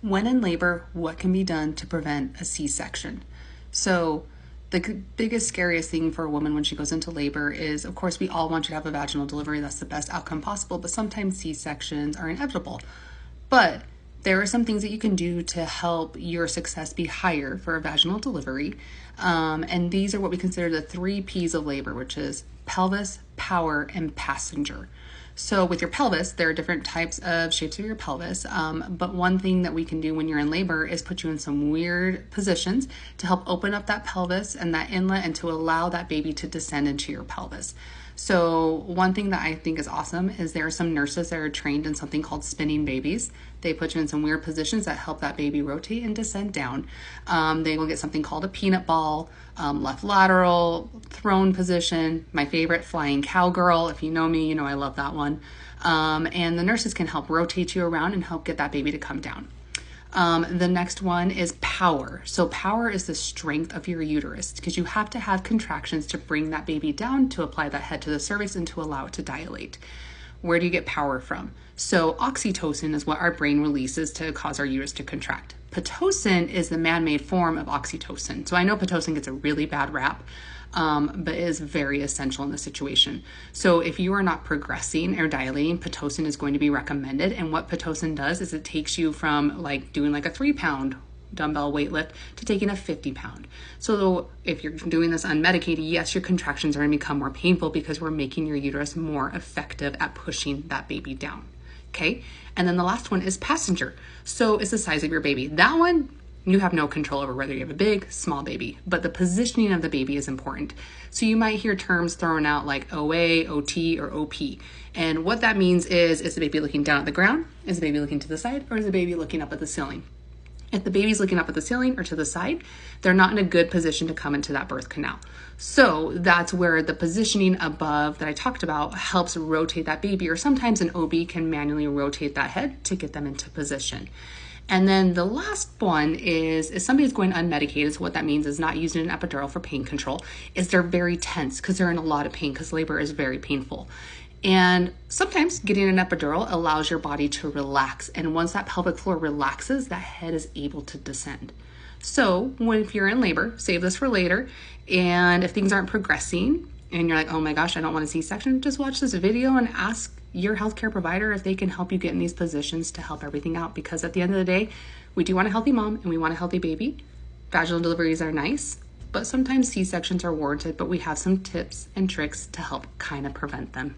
When in labor, what can be done to prevent a C-section? So, the biggest, scariest thing for a woman when she goes into labor is, of course, we all want you to have a vaginal delivery. That's the best outcome possible, but sometimes C-sections are inevitable. But there are some things that you can do to help your success be higher for a vaginal delivery. And these are what we consider the 3 P's of labor, which is pelvis, power, and passenger. So with your pelvis, there are different types of shapes of your pelvis. But one thing that we can do when you're in labor is put you in some weird positions to help open up that pelvis and that inlet and to allow that baby to descend into your pelvis. So one thing that I think is awesome is there are some nurses that are trained in something called spinning babies. They put you in some weird positions that help that baby rotate and descend down. They will get something called a peanut ball, left lateral, throne position, my favorite, flying cowgirl. If you know me, you know I love that one. And the nurses can help rotate you around and help get that baby to come down. The next one is power. So power is the strength of your uterus because you have to have contractions to bring that baby down, to apply that head to the cervix and to allow it to dilate. Where do you get power from? So oxytocin is what our brain releases to cause our uterus to contract. Pitocin is the man-made form of oxytocin. So I know Pitocin gets a really bad rap, but it is very essential in this situation. So if you are not progressing or dilating, Pitocin is going to be recommended. And what Pitocin does is it takes you from like doing like a 3-pound dumbbell weight lift to taking a 50-pound. So if you're doing this unmedicated, yes, your contractions are going to become more painful because we're making your uterus more effective at pushing that baby down. Okay. And then the last one is passenger. So it's the size of your baby. That one, you have no control over whether you have a big, small baby, but the positioning of the baby is important. So you might hear terms thrown out like OA, OT, or OP. And what that means is the baby looking down at the ground? Is the baby looking to the side? Or is the baby looking up at the ceiling? If the baby's looking up at the ceiling or to the side, they're not in a good position to come into that birth canal. So that's where the positioning above that I talked about helps rotate that baby, or sometimes an OB can manually rotate that head to get them into position. And then the last one is if somebody's going unmedicated, so what that means is not using an epidural for pain control, is they're very tense because they're in a lot of pain because labor is very painful. And sometimes getting an epidural allows your body to relax. And once that pelvic floor relaxes, that head is able to descend. So if you're in labor, save this for later. And if things aren't progressing and you're like, oh my gosh, I don't want a C-section, just watch this video and ask your healthcare provider if they can help you get in these positions to help everything out. Because at the end of the day, we do want a healthy mom and we want a healthy baby. Vaginal deliveries are nice, but sometimes C-sections are warranted, but we have some tips and tricks to help kind of prevent them.